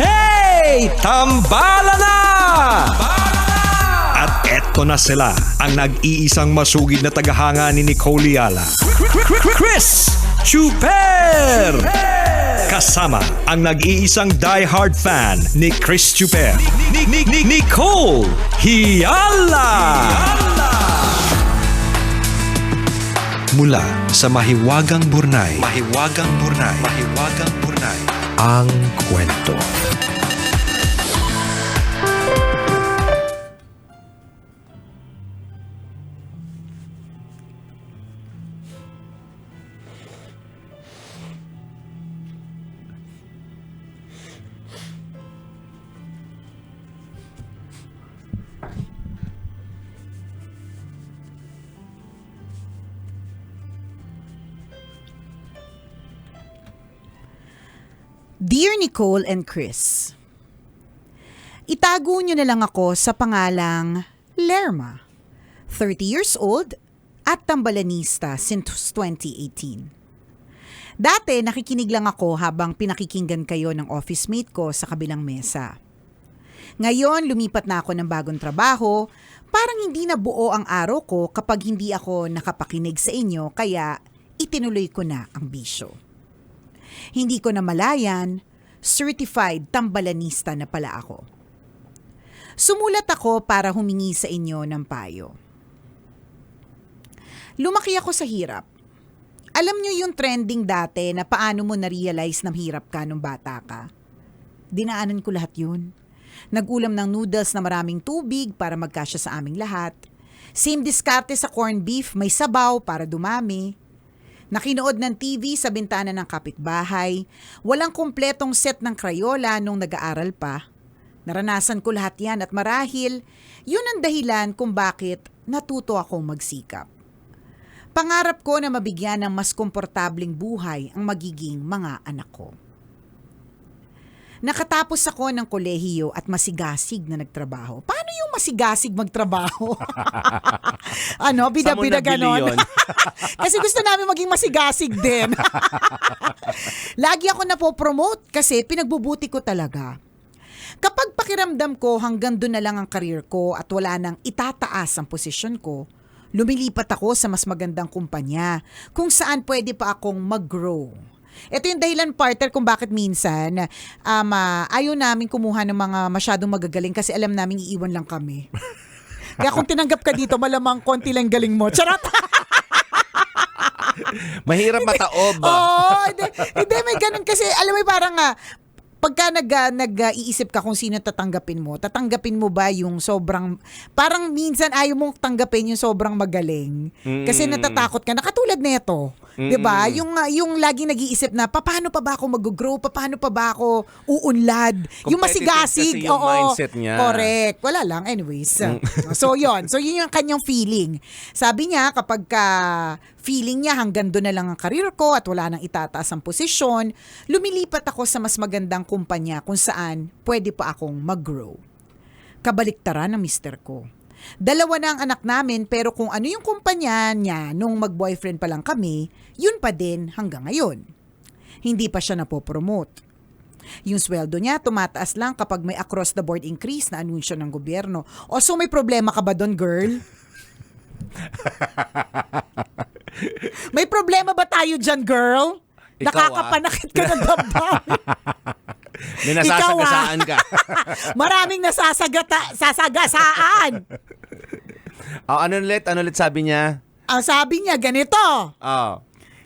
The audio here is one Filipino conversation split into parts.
Hey! Tambala na! At eto na sila, ang nag-iisang masugid na tagahanga ni Nicole Yala. Chris Chuper! Kasama ang nag-iisang die-hard fan ni Chris Chuper. Nicole Yala! Mula sa Mahiwagang Burnay, ang kwento. Dear Nicole and Chris, itago niyo na lang ako sa pangalang Lerma, 30 years old at tambalanista since 2018. Dati nakikinig lang ako habang pinakikinggan kayo ng office mate ko sa kabilang mesa. Ngayon lumipat na ako ng bagong trabaho, parang hindi na buo ang araw ko kapag hindi ako nakapakinig sa inyo kaya itinuloy ko na ang bisyo. Hindi ko na malayan, certified tambalanista na pala ako. Sumulat ako para humingi sa inyo ng payo. Lumaki ako sa hirap. Alam niyo yung trending dati na paano mo na-realize na hirap ka nung bata ka? Dinaanan ko lahat yun. Nag-ulam ng noodles na maraming tubig para magkasya sa aming lahat. Same diskarte sa corned beef, may sabaw para dumami. Nakinood ng TV sa bintana ng kapitbahay, walang kumpletong set ng Crayola nung nag-aaral pa. Naranasan ko lahat yan at marahil, yun ang dahilan kung bakit natuto akong magsikap. Pangarap ko na mabigyan ng mas komportabling buhay ang magiging mga anak ko. Nakatapos ako ng kolehiyo at masigasig na nagtrabaho. Paano yung masigasig magtrabaho? Bida-bida ganon. Kasi gusto namin maging masigasig din. Lagi ako napopromote kasi pinagbubuti ko talaga. Kapag pakiramdam ko hanggang doon na lang ang career ko at wala nang itataas ang posisyon ko, lumilipat ako sa mas magandang kumpanya kung saan pwede pa akong mag-grow. Ito yung dahilan, partner, kung bakit minsan ayaw namin kumuha ng mga masyadong magagaling kasi alam namin iiwan lang kami. Kaya kung tinanggap ka dito, malamang konti lang galing mo. Charot! Mahirap mataob. Hindi, may ganun kasi, alam mo parang pagka nag-iisip ka kung sino tatanggapin mo ba yung sobrang, parang minsan ayaw mong tanggapin yung sobrang magaling. Kasi natatakot ka, nakatulad nito. Diba? Yung laging nag-iisip na, paano pa ba ako mag-grow? Paano pa ba ako uunlad? Yung masigasig. Kasi yung mindset niya. Correct. Wala lang. Anyways. So, yun yung kanyang feeling. Sabi niya, kapag feeling niya hanggang doon na lang ang karir ko at wala nang itataas ang posisyon, lumilipat ako sa mas magandang kumpanya kung saan pwede pa akong mag-grow. Kabaliktaran ng mister ko. 2 na ang anak namin pero kung ano yung kumpanya niya nung mag-boyfriend pa lang kami, yun pa din hanggang ngayon. Hindi pa siya napopromote. Yung sweldo niya tumataas lang kapag may across the board increase na anunsyo ng gobyerno. O so may problema ka ba doon, girl? May problema ba tayo dyan, girl? Ikaw, nakakapanakit ka ng damdamin. May nasasagasaan ka. Maraming nasasagasaan. Ano ulit sabi niya? Ang sabi niya, ganito.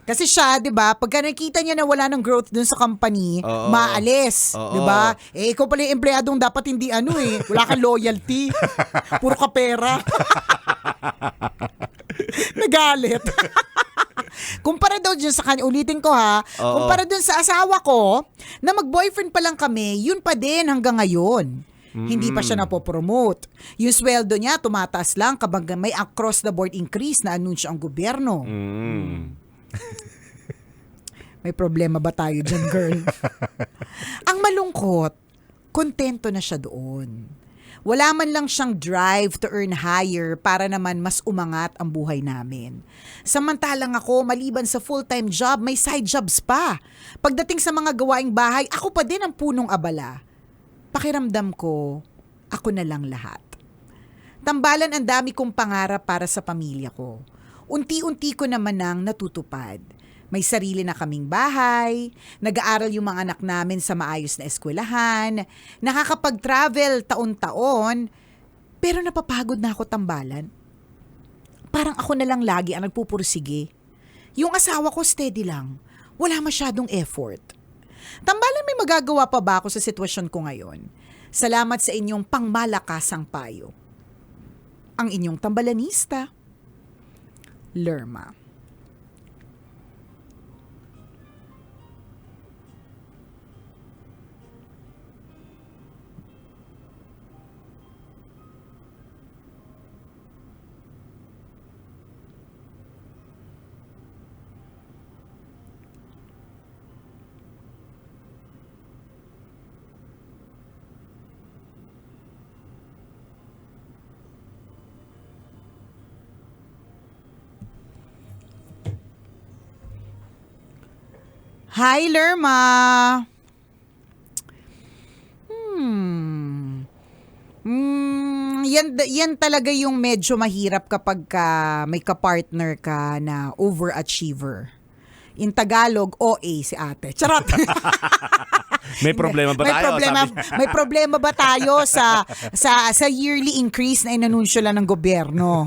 Kasi siya, 'di ba, pagka nakita niya na wala ng growth dun sa company, maalis, 'di ba? Ikaw pala yung empleyadong dapat hindi wala kang loyalty. Puro ka pera. Nagalit. Kumpara daw dyan sa kanya, ulitin ko kumpara dun sa asawa ko, na mag-boyfriend pa lang kami, yun pa din hanggang ngayon. Hindi pa siya napopromote. Yung sweldo niya, tumataas lang kapag may across the board increase na anunsyo ang gobyerno. May problema ba tayo dyan, girl? Ang malungkot, kontento na siya doon. Wala man lang siyang drive to earn higher para naman mas umangat ang buhay namin. Samantalang ako, maliban sa full-time job, may side jobs pa. Pagdating sa mga gawaing bahay, ako pa din ang punong abala. Pakiramdam ko, ako na lang lahat. Tambalan ang dami kong pangarap para sa pamilya ko. Unti-unti ko naman nang natutupad. May sarili na kaming bahay, nag-aaral yung mga anak namin sa maayos na eskwelahan, nakakapag-travel taon-taon, pero napapagod na ako tambalan. Parang ako na lang lagi ang nagpupursige. Yung asawa ko steady lang, wala masyadong effort. Tambalan, may magagawa pa ba ako sa sitwasyon ko ngayon? Salamat sa inyong pangmalakasang payo. Ang inyong tambalanista, Lerma. Hi, Lerma! Yan talaga yung medyo mahirap kapag may kapartner ka na overachiever. In Tagalog, OA si ate. Charot! May problema ba tayo? May problema ba tayo sa yearly increase na inanunsyo lang ng gobyerno?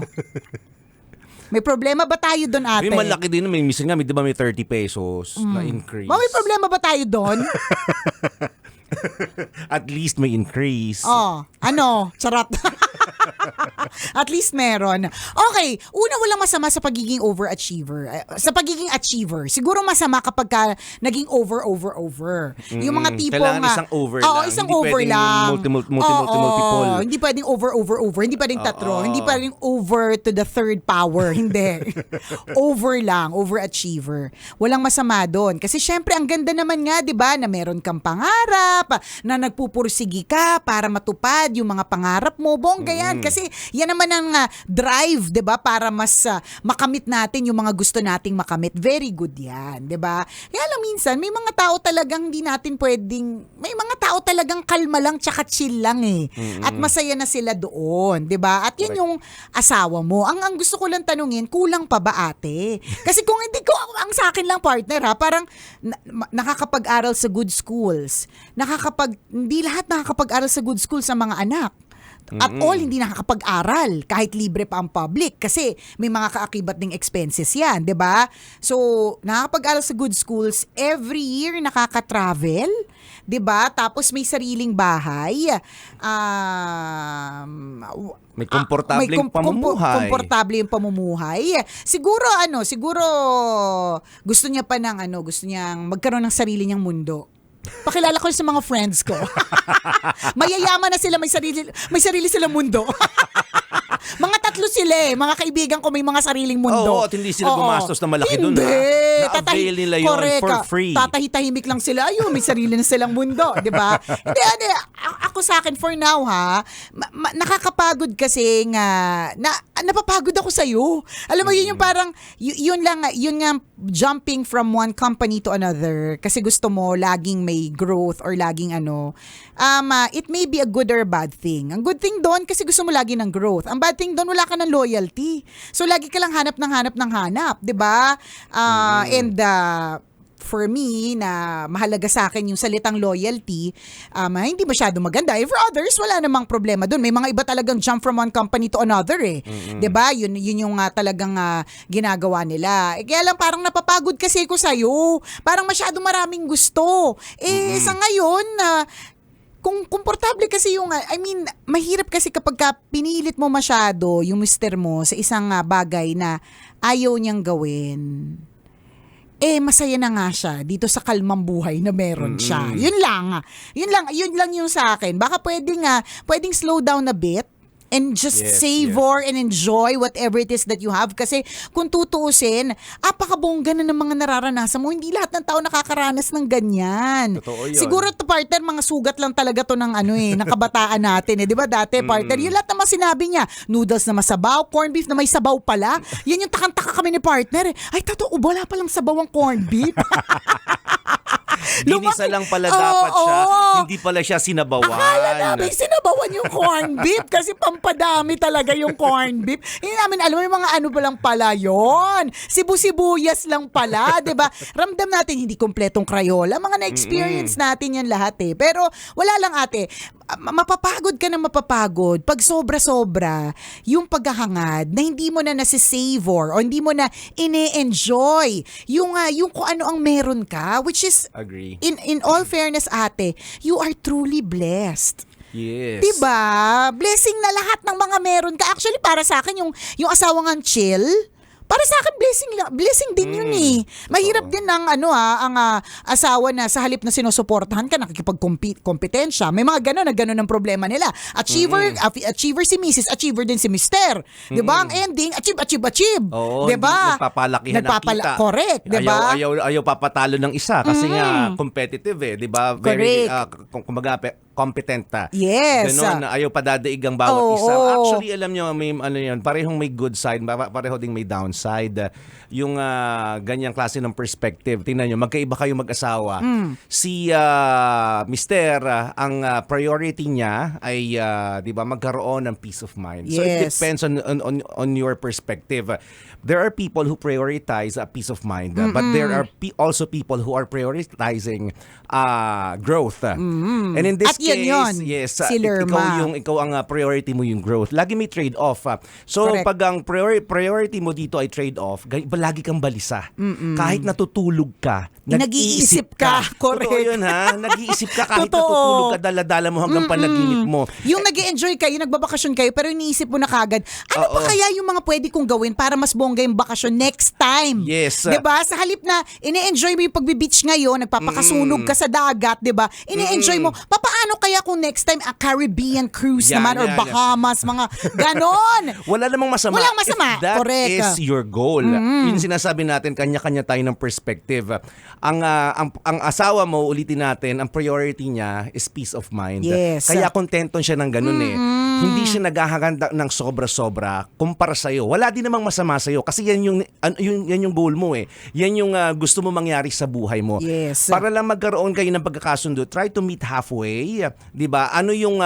May problema ba tayo doon, ate? May malaki din. Minsan nga, di ba may 30 pesos na increase? May problema ba tayo doon? At least may increase. Charot. At least meron. Okay, una, walang masama sa pagiging overachiever. Sa pagiging achiever. Siguro masama kapag ka naging over. Yung mga tipong... Kailangan isang over lang. Isang hindi over lang. Multiple. Hindi pwedeng over. Hindi pwedeng tatlo. Hindi pwedeng over to the third power. Hindi. Over lang. Overachiever. Walang masama doon. Kasi syempre, ang ganda naman nga, di ba, na meron kang pangarap, na nagpupursigi ka para matupad yung mga pangarap mo. Bongga yan. Kasi yan naman ang drive, 'di ba, para mas makamit natin yung mga gusto nating makamit. Very good 'yan, 'di ba? Kaya lang minsan may mga tao talagang hindi natin pwedeng, may mga tao talagang kalma lang tsaka chill lang At masaya na sila doon, 'di ba? At yun yung asawa mo. Ang gusto ko lang tanungin, kulang pa ba, ate? Kasi kung hindi ko, ang sa akin lang, partner, parang nakakapag-aral sa good schools. Hindi lahat nakakapag-aral sa good schools sa mga anak. At all, hindi nakakapag-aral kahit libre pa ang public kasi may mga kaakibat ding expenses yan, di ba? So, nakakapag-aral sa good schools, every year nakaka-travel, di ba? Tapos may sariling bahay. May komportableng pamumuhay. Komportable yung pamumuhay. Siguro gusto niya pa gusto niyang magkaroon ng sarili niyang mundo. Pakilala ko sa mga friends ko. Mayayaman na sila, may sarili silang mundo. Mga tatlo sila mga kaibigan ko may mga sariling mundo. Oo, at hindi sila gumastos na malaki doon. Na-avail nila yun for free. Tatahitahimik lang sila. Ayun, may sarili na silang mundo. Diba? Hindi, ako sa akin for now nakakapagod kasi napapagod ako sa'yo. Alam mo, yun yung parang, yun nga, jumping from one company to another kasi gusto mo laging may growth or laging it may be a good or a bad thing. Ang good thing doon kasi gusto mo lagi ng growth. Ang bad thing doon, wala ka ng loyalty. So lagi ka lang hanap, 'di ba? And for me, na mahalaga sa akin yung salitang loyalty, hindi masyado maganda. For others, wala namang problema doon. May mga iba talagang jump from one company to another 'Di ba? Yun yung talagang ginagawa nila. Kaya lang parang napapagod kasi ko sa'yo. Parang masyado maraming gusto. Sa ngayon, kung komportable kasi mahirap kasi kapag pinilit mo masyado yung mister mo sa isang bagay na ayaw niyang gawin. Masaya na nga siya dito sa kalmang buhay na meron siya. Yun lang yung sa akin. Baka pwedeng slow down a bit and just savor and enjoy whatever it is that you have. Kasi kung tutuusin, apakabongga na ng mga nararanasan mo. Hindi lahat ng tao nakakaranas ng ganyan. Totoo yun. Siguro partner, mga sugat lang talaga to ng ng kabataan natin. Di ba dati, partner? Yung lahat naman sinabi niya, noodles na masabaw, corned beef na may sabaw pala. Yan yung takang-taka kami ni partner. Ay, totoo, wala palang sabaw ang corned beef. Ginisa lang pala dapat siya. Hindi pala siya sinabawan. Akala namin sinabawan yung corn beef kasi pampadami talaga yung corn beef. Hindi namin alam yung mga ano pa lang pala yun. Sibu-sibuyas lang pala, 'di ba? Ramdam natin hindi kumpletong Crayola. Mga na-experience natin yan lahat eh. Pero wala lang ate, mapapagod ka na mapapagod pag sobra-sobra yung paghahangad na hindi mo na nasi-savor o hindi mo na ine-enjoy yung kung ano ang meron ka, which is Agree. in all fairness ate, you are truly blessed. Yes. Diba? Blessing na lahat ng mga meron ka. Actually, para sa akin, yung asawang ang chill, para sa akin, blessing din yun eh. Mahirap din ang asawa na sa halip na sinusuportahan ka, nakikipagkompetensya. May mga gano'n ang problema nila. Achiever si Mrs., achiever din si Mr. Diba? Ang ending, achieve. Oo, diba? nagpapalakihan ng kita. Correct, diba? Ayaw papatalo ng isa kasi nga competitive eh. Diba? Very, kumbaga, competent ta. Yes. Ganon, ayaw padadaig ang bawat isa. Oo. Actually, alam nyo, may, parehong may good side, pareho ding may downside. Yung ganyang klase ng perspective. Tingnan nyo, magkaiba kayo mag-asawa. Si Mister, ang priority niya ay, di ba, magkaroon ng peace of mind. So it Yes. depends on your perspective. There are people who prioritize peace of mind, but there are also people who are prioritizing growth. And in this At yun, case, yes, si Lerma. ikaw ang priority mo yung growth. Lagi may trade-off. So Correct. pag ang priority mo dito ay trade-off, lagi kang balisa. Kahit natutulog ka, Nag-iisip ka. Correct. Totoo yun ha. Nag-iisip ka kahit Totoo. natutulog ka, dala-dala mo hanggang panaginip mo. Yung nag-e-enjoy kayo, nagbabakasyon kayo, pero iniisip mo na kagad, ano pa kaya yung mga pwede kong gawin para mas bongga yung bakasyon next time? Yes. 'Di ba? Sa halip na ine-enjoy mo yung pagbe-beach ngayon, nagpapakasunog ka sa dagat, 'di ba? Ine-enjoy mo, papaano kaya kung next time a Caribbean cruise Yan, naman or yan. Bahamas, mga ganon. Wala namang masama. Walang masama. If that Correct. is your goal. Yun sinasabi natin, kanya-kanya tayo ng perspective. Ang asawa mo, ulitin natin, ang priority niya is peace of mind. Yes. Kaya kontenton siya ng ganun eh. Hindi siya naghahanganda ng sobra-sobra kumpara sa'yo. Wala din namang masama sa'yo kasi yan yung goal mo eh. Yan yung gusto mo mangyari sa buhay mo. Yes. Para lang magkaroon kayo ng pagkakasundo, try to meet halfway. 'Di ba? Ano yung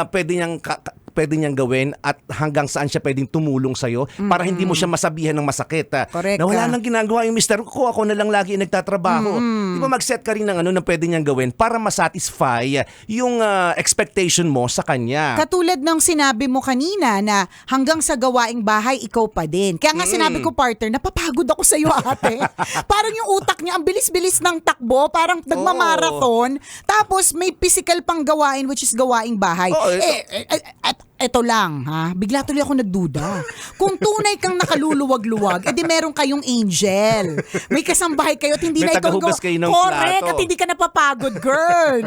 pwede niyang gawin at hanggang saan siya pwedeng tumulong sa'yo para hindi mo siya masabihan ng masakit. Correct Na wala ka. nang ginagawa yung mister ko, ako na lang lagi nagtatrabaho. Di ba mag-set ka rin ng ano na pwede niyang gawin para masatisfy yung expectation mo sa kanya. Katulad ng sinabi mo kanina na hanggang sa gawaing bahay, ikaw pa din. Kaya nga sinabi ko, partner, napapagod ako sa iyo, ate. Parang yung utak niya, ang bilis-bilis ng takbo, parang nagmamarathon. Tapos may physical pang gawain, which is gawaing bahay. Oo, Eto lang, ha? Bigla tuloy ako nagduda. Kung tunay kang nakaluluwag-luwag, edi meron kayong angel. May kasambahay kayo at hindi May na ikaw tagahugas kayo ng correct, plato. at hindi ka napapagod, girl.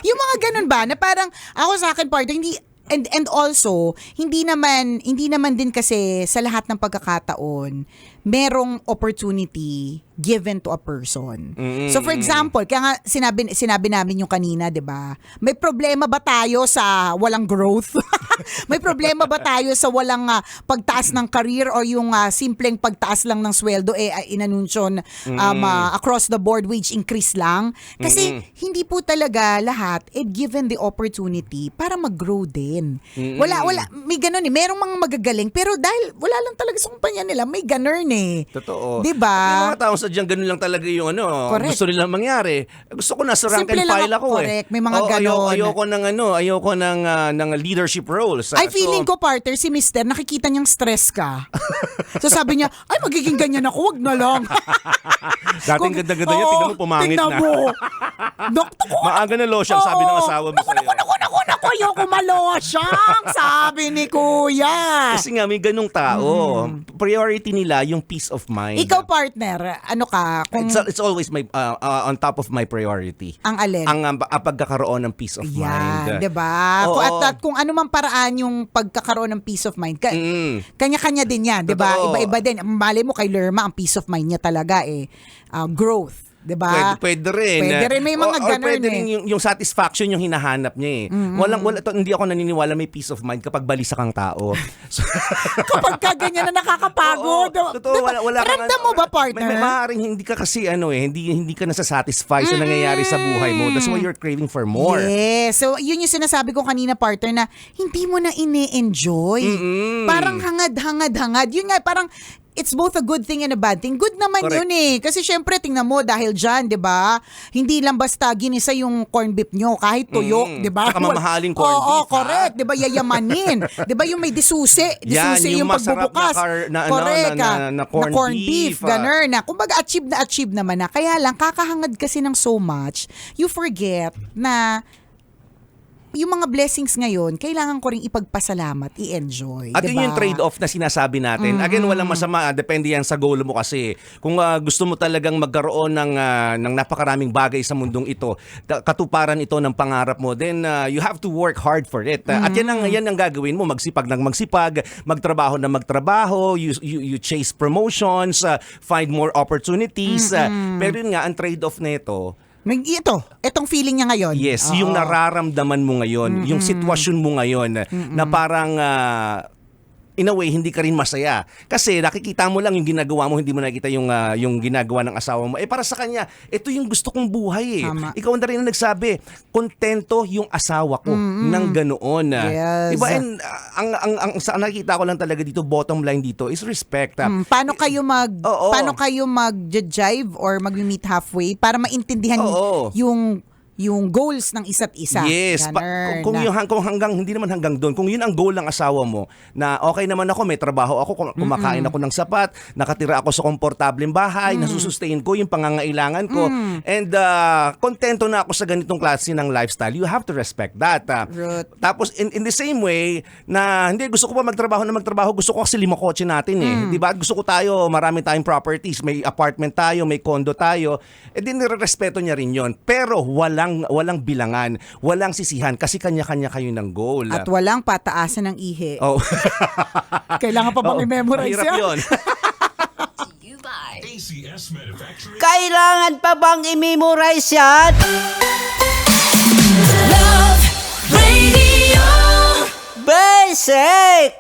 Yung mga ganun ba, na parang, ako sa akin, partner, hindi, and also, hindi naman din kasi sa lahat ng pagkakataon, merong opportunity given to a person. So for example, kaya nga sinabi namin yung kanina, 'di ba? May problema ba tayo sa walang growth? May problema ba tayo sa walang pagtaas ng career o yung simpleng pagtaas lang ng sweldo inanunsyon across the board wage increase lang? Kasi hindi po talaga lahat given the opportunity para mag-grow din. Wala may ganun eh. Merong mga magagaling pero dahil wala lang talaga sa kumpanya nila, may ganun eh. Totoo. 'Di ba? May mga tao sadyang ganun lang talaga yung Correct. gusto nilang mangyari. Gusto ko nasa rank Simple and lang file ako correct. eh. May mga ganon. Ayoko ng leadership roles. Ay, feeling ko, partner, si Mister, nakikita niyang stress ka. So sabi niya, ay, magiging ganyan ako, wag na lang. Dating ganda-ganda niya, tignan mo, pumangit tignan na. mo. Naku, Maaga na losyang, sabi ng asawa mo sa'yo. Naku, ayoko malosyang, sabi ni Kuya. Kasi nga, may ganung tao. Priority nila yung peace of mind. Ikaw, partner, ano ka? Kung It's always my on top of my priority. ang alin? Ang pagkakaroon ng peace of mind. Yan, 'di ba? Oo. At kung ano mang paraan yung pagkakaroon ng peace of mind, kanya-kanya din 'yan, 'di ba? Totoo. Iba-iba din. Malay mo kay Lerma ang peace of mind niya talaga growth. 'Diba? Pwede rin. Pwede rin, may mga Or ganun pwede eh. rin yung satisfaction yung hinahanap niya eh. Hindi ako naniniwala may peace of mind kapag balisa kang tao. So, Kapag ka ganyan na nakakapagod. Oo, totoo, Diba? wala kang Ramdam mo ba, partner? May maaaring hindi ka kasi hindi ka nasasatisfy sa nangyayari sa buhay mo. That's why you're craving for more. Yes. So, yun yung sinasabi ko kanina, partner, na hindi mo na ini-enjoy. Parang hangad. Yun nga, parang it's both a good thing and a bad thing. Good naman Correct. yun eh. Kasi syempre, tingnan mo, dahil dyan, di ba? Hindi lang basta ginisa yung corn beef nyo, kahit tuyok, di ba? Saka mamahaling corn Oo, beef, ha? correct. Di ba? Yayamanin. Di ba yung may disusi? Yan, Disusi yung yung masarap pagbubukas. na na corn beef, ganun na. Kumbaga, achieve naman na. Kaya lang, kakahangad kasi ng so much, you forget na yung mga blessings ngayon, kailangan ko ring ipagpasalamat, i-enjoy. At diba? yun yung trade-off na sinasabi natin. Again, walang masama. Depende yan sa goal mo kasi. Kung gusto mo talagang magkaroon ng napakaraming bagay sa mundong ito, katuparan ito ng pangarap mo, then you have to work hard for it. At yan ang gagawin mo. Magsipag ng magsipag, magtrabaho na magtrabaho, you chase promotions, find more opportunities. Pero yun nga, ang trade-off na ito, Itong feeling niya ngayon. yes, Oo. yung nararamdaman mo ngayon, yung sitwasyon mo ngayon na parang in a way hindi ka rin masaya. Kasi nakikita mo lang yung ginagawa mo, hindi mo nakikita yung ginagawa ng asawa mo. Para sa kanya, ito yung gusto kong buhay eh. Tama. Ikaw na rin ang nagsabi, kontento yung asawa ko ng ganoon. Yes. Diba? And ang nakikita ko lang talaga dito, bottom line dito is respect. Paano kayo Oo. paano kayo mag-jive or mag-meet halfway para maintindihan Oo. yung goals ng isa't isa. Yes, Ganun. kung hanggang hindi naman hanggang doon, kung yun ang goal ng asawa mo na okay naman ako, may trabaho ako, kumakain ako ng sapat, nakatira ako sa komportableng bahay, nasusustain ko yung pangangailangan ko, and kontento na ako sa ganitong klase ng lifestyle, you have to respect that. Ruth. Tapos in the same way na hindi gusto ko pa magtrabaho, gusto ko kasi 5 kotse natin eh. 'Di ba? Gusto ko tayo, marami tayong properties, may apartment tayo, may condo tayo. Din nirerespeto niya rin 'yon. Pero walang bilangan, walang sisihan kasi kanya-kanya kayo ng goal. At walang pataasan ng ihi. Oh. Kailangan pa bang i-memorize Mahirap yan? 'yon. ACS Manufacturing. Kailangan pa bang i-memorize yan? Love Radio. Basic!